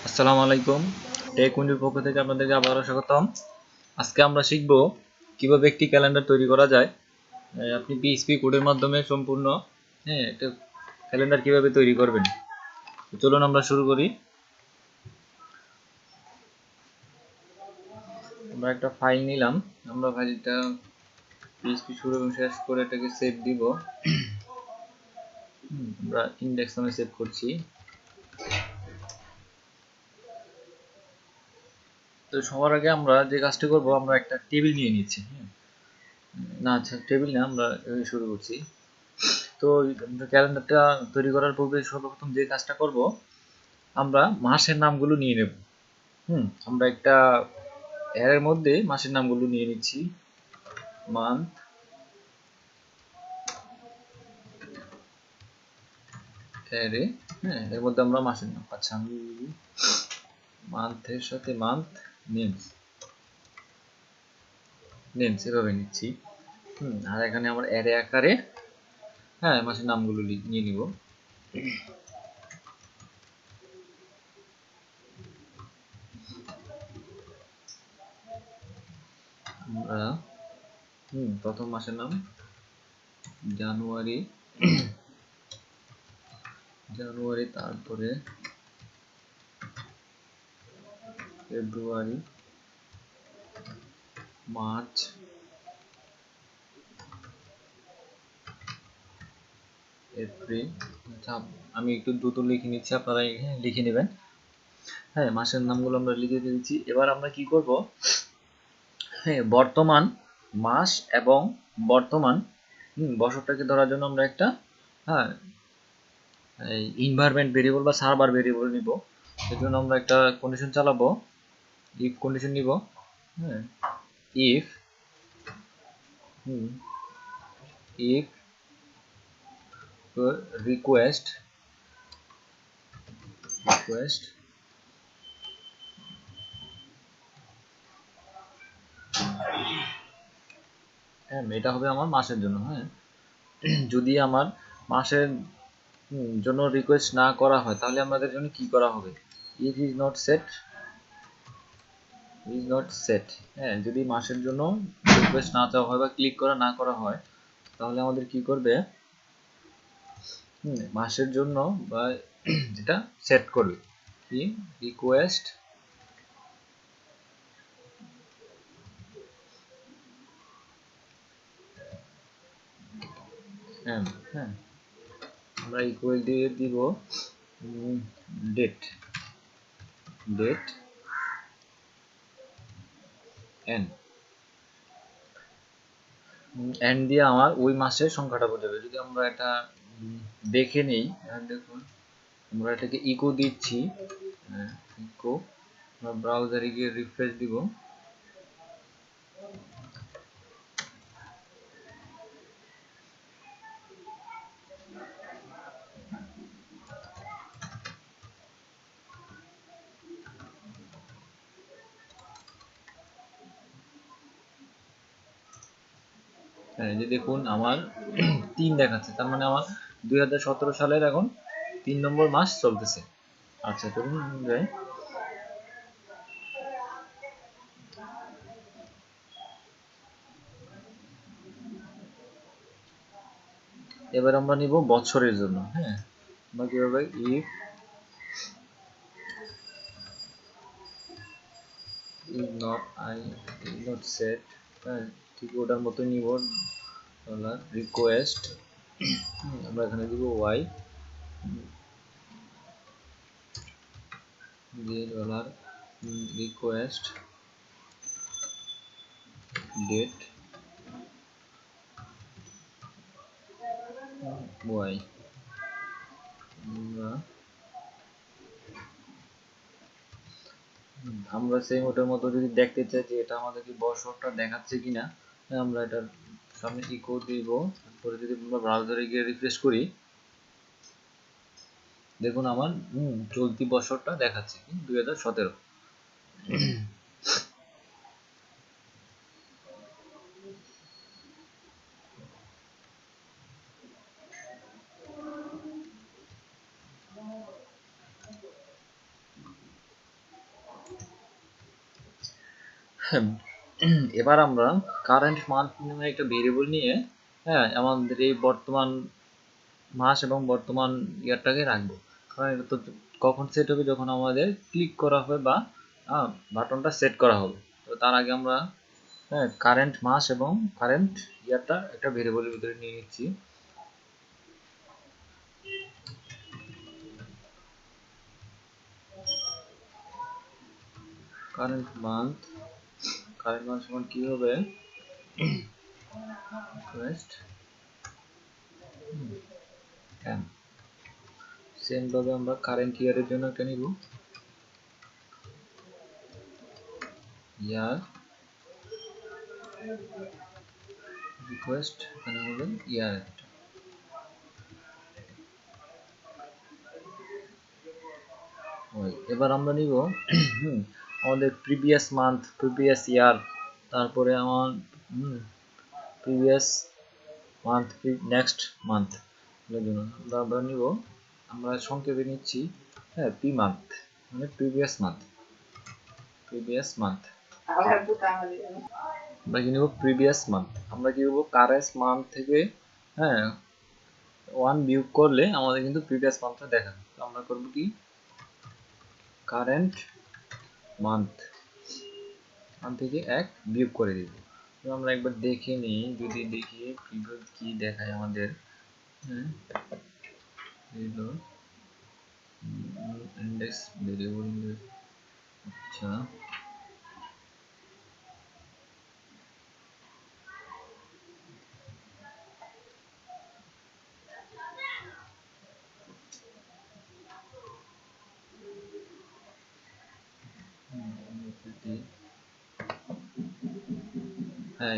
আসসালামু আলাইকুম। টেক উইন্ডোর পক্ষ থেকে আপনাদেরকে আবারও স্বাগতম। আজকে আমরা শিখব কিভাবে একটি ক্যালেন্ডার তৈরি করা যায়। আপনি পিএইচপি কোডের মাধ্যমে সম্পূর্ণ একটা ক্যালেন্ডার কিভাবে তৈরি করবেন। চলুন আমরা শুরু করি। আমরা একটা ফাইল নিলাম, আমরা ফাইলটা পিএইচপি শুরু এবং শেষ করে এটাকে সেভ দিব। আমরা ইন্ডেক্স নামে সেভ করছি। তো সবার আগে আমরা যে কাজটি করব, আমরা একটা টেবিল নিয়ে নিচ্ছি। না, আচ্ছা টেবিল না, আমরা শুরু করছি। তো ক্যালেন্ডারটা তৈরি করার পূর্বে সর্বপ্রথম যে কাজটা করব, আমরা মাসের নামগুলো নিয়ে নেব। আমরা একটা অ্যারের মধ্যে মাসের নামগুলো নিয়ে নিচ্ছি। মান্থ, অ্যারে, এর মধ্যে আমরা মাসের নাম, আচ্ছা আমি মান্থের সাথে মান্থ নেমস এভাবে নিচ্ছি। আর এখানে আমার অ্যারে আকারে মাসের নামগুলো নিয়ে নিব। আমরা প্রথম মাসের নাম জানুয়ারি, তারপরে ফেব্রুয়ারি, মার্চ, এপ্রিল। আচ্ছা, আমি একটু দ্রুত লিখে নিচ্ছি, আপনারা লিখে নেবেন। মাসের নামগুলো আমরা লিখে দিয়েছি। এবার আমরা কি করব, বর্তমান মাস এবং বর্তমান বছরটাকে ধরার জন্য আমরা একটা ইনভারমেন্ট ভেরিয়েবল বা সার্ভার ভেরিয়েবল নিব। এর জন্য আমরা একটা কন্ডিশন চালাবো, ইফ কন্ডিশন নিব। ইফ ইফ রিকোয়েস্ট এটা হবে আমার মাসের জন্য। যদি আমার মাসের জন্য রিকোয়েস্ট না করা হয়, তাহলে আমাদের জন্য কি করা হবে, ইফ ইজ নট সেট। যদি মাসের জন্য রিকোয়েস্ট না চাওয়া হয় বা ক্লিক করা না করা হয়, তাহলে আমাদের কি করবে, মাসের জন্য বা যেটা সেট করবে, কি রিকোয়েস্ট আমরা ইকুয়াল দিয়ে দিব ডেট এন্ড দিয়ে আমার ওই মাসের সংখ্যাটা বোঝাবে। যদি আমরা এটা দেখে নেই, দেখুন আমরা এটাকে ইকো দিচ্ছি, ইকো, আমরা ব্রাউজারে গিয়ে রিফ্রেশ দিব। যে দেখুন আমার 3 দেখাচ্ছে, তার মানে আমার 2017 সালের এখন 3 নম্বর মাস চলতেছে। আচ্ছা চলুন যাই। এবার আমরা নিব বছরের জন্য। আমরা কিভাবে, ইফ ইজ নট সেট, ঠিক ওটার মতো নিব ডলার রিকোয়েস্ট, আমরা এখানে দিব ওয়াই দিয়ে ডলার রিকোয়েস্ট ডেট ওয়াই। আমরা সেই ওটার মতো যদি দেখতে চাই যে এটা আমাদের কি বছরটা দেখাচ্ছে কিনা, আমরা এটার সামনে ইকো দিব। তারপরে যদি আমরা ব্রাউজারে গিয়ে রিফ্রেশ করি, দেখুন আমার চলতি বছরটা দেখাচ্ছে 2017। এবার আমরা কারেন্ট মান্থ নামে একটা ভেরিয়েবল নিয়ে আমাদের এই বর্তমান মাস এবং বর্তমান ইয়ারটাকে রাখবো। কারণ এটা তো কখন সেট হবে, যখন আমাদের ক্লিক করা হবে বা বাটনটা সেট করা হবে। তো তার আগে আমরা কারেন্ট মাস এবং কারেন্ট ইয়ারটা একটা ভেরিয়েবলের ভিতরে নিয়ে নিচ্ছি। কারেন্ট মান্থ সমান কি হবে, রিকোয়েস্ট এম। সেম ভাবে আমরা কারেন্ট ইয়ারের জন্য একটা নিব, ইয়ার রিকোয়েস্ট এখানে হবে ইয়ার। এবার আমরা নিব আমাদের প্রিভিয়াস মান্থ, প্রিভিয়াস ইয়ার, তারপরে আমার প্রিভিয়াস মান্থ, নেক্সট মান্থ এর জন্য আমরা নিব, আমরা সংক্ষেপে নিচ্ছি পি মান্থ, মানে প্রিভিয়াস মান্থ। আমরা কি নিব প্রিভিয়াস মান্থ। আমরা কি করব, কারেন্ট মান্থ থেকে 1 বিয়োগ করলে আমাদের কিন্তু প্রিভিয়াস মান্থটা দেখাবে। তো আমরা করব কি, কারেন্ট মান্থ থেকে 1 বিয়োগ করে দিব। তো আমরা একবার দেখে নিই, যদি দেখি কি দেখায় আমাদের। ইন্ডেক্স ভেরিয়েবল, আচ্ছা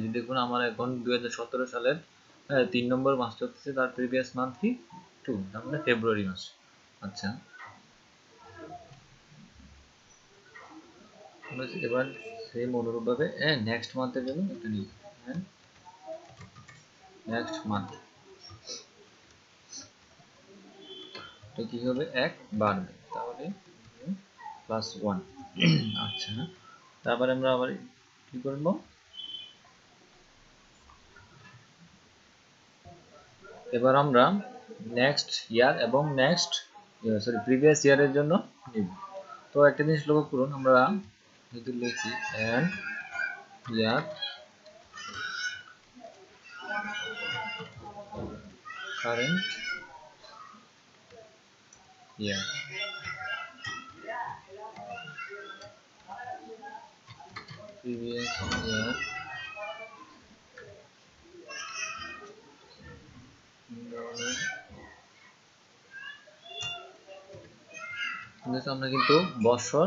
যে দেখুন আমার এখন 2017 সালের 3 নম্বর মাস চলতেছে, তার প্রিভিয়াস মান্থ কি 2, তার মানে ফেব্রুয়ারি মাস। আচ্ছা এবার সেম অনুরূপভাবে নেক্সট মান্থের জন্য একটা নিব, নেক্সট মান্থ তো কি হবে, 1 বাড়বে, তাহলে +1। আচ্ছা তারপরে আমরা আবার কি করব, এবার আমরা নেক্সট ইয়ার এবং প্রিভিয়াস ইয়ারের জন্য নিব। তো একটা জিনিস লক্ষ্য করুন, আমরা যদি লিখি end year current year, previous year আমরা কিন্তু বছর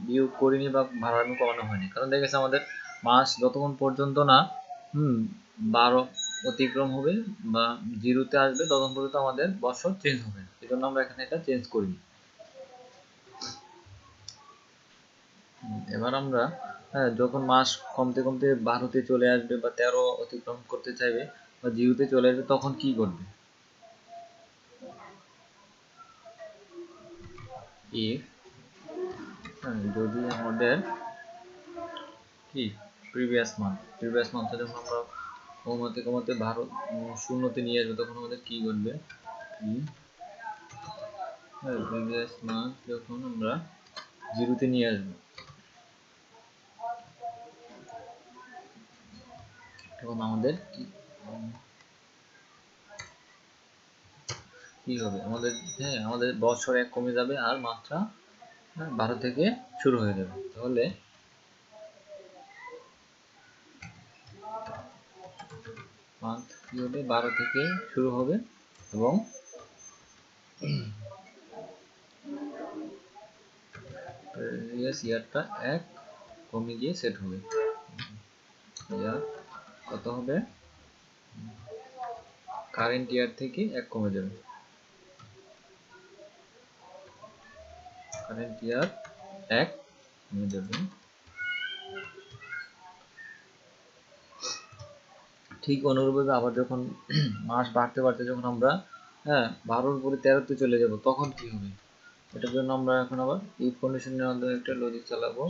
বিয়োগ করিনি বা বাড়ানো কমানো হয়নি, কারণ দেখা গেছে আমাদের মাস যতক্ষণ পর্যন্ত না 12 অতিক্রম হবে বা 0-তে আসবে ততক্ষণ পর্যন্ত আমাদের বছর চেঞ্জ হবে না। এই জন্য আমরা এখানে এটা চেঞ্জ করিনি। এবার আমরা যখন মাস কমতে কমতে 12-তে চলে আসবে বা 13 অতিক্রম করতে চাইবে বা 0-তে চলে আসবে, তখন কি করবে, if যদি আমাদের কি প্রিভিয়াস মান্থে যখন আমরা কমাতে কমাতে 0-তে নিয়ে আসবে, তখন আমাদের কি ঘটবে, প্রিভিয়াস মান্থ যখন আমরা 0-তে নিয়ে আসবো, তখন আমাদের কি হবে, আমাদের বছর 1 কমে যাবে আর মাত্রা 12 থেকে শুরু হয়ে যাবে। তাহলে মান্থ কি হবে, 12 থেকে শুরু হবে এবং প্রিভিয়াস ইয়ারটা 1 কমে গিয়ে সেট হবে। ইয়ার কত হবে, কারেন্ট ইয়ার থেকে 1 কমে যাবে, কারেন্ট ইয়ার 1 কমে যাবে। ঠিক অনুরূপভাবে আবার যখন মাস বাড়তে বাড়তে যখন আমরা 12-র পরে 13-তে চলে যাব, তখন কি হবে, এটার জন্য আমরা এখন আবার ইফ কন্ডিশনের মাধ্যমে একটা লজিক চালাবো,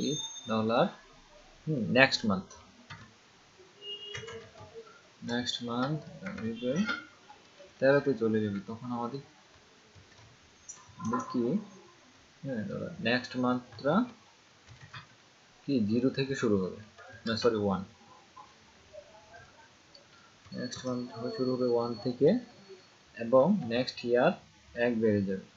ইফ ডলার নেক্সট মান্থ 13তে চলে যাবে, তখন আমাদের কি নেক্সট মান্থটা কি 0 থেকে শুরু হবে, না সরি 1, নেক্সট মান্থ শুরু হবে 1 থেকে, এবং নেক্সট ইয়ার 1 বেড়ে যাবে।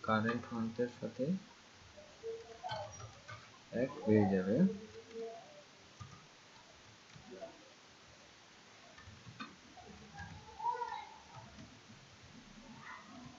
কারেন্ট মান্থের সাথে 1 বেড়ে যাবে।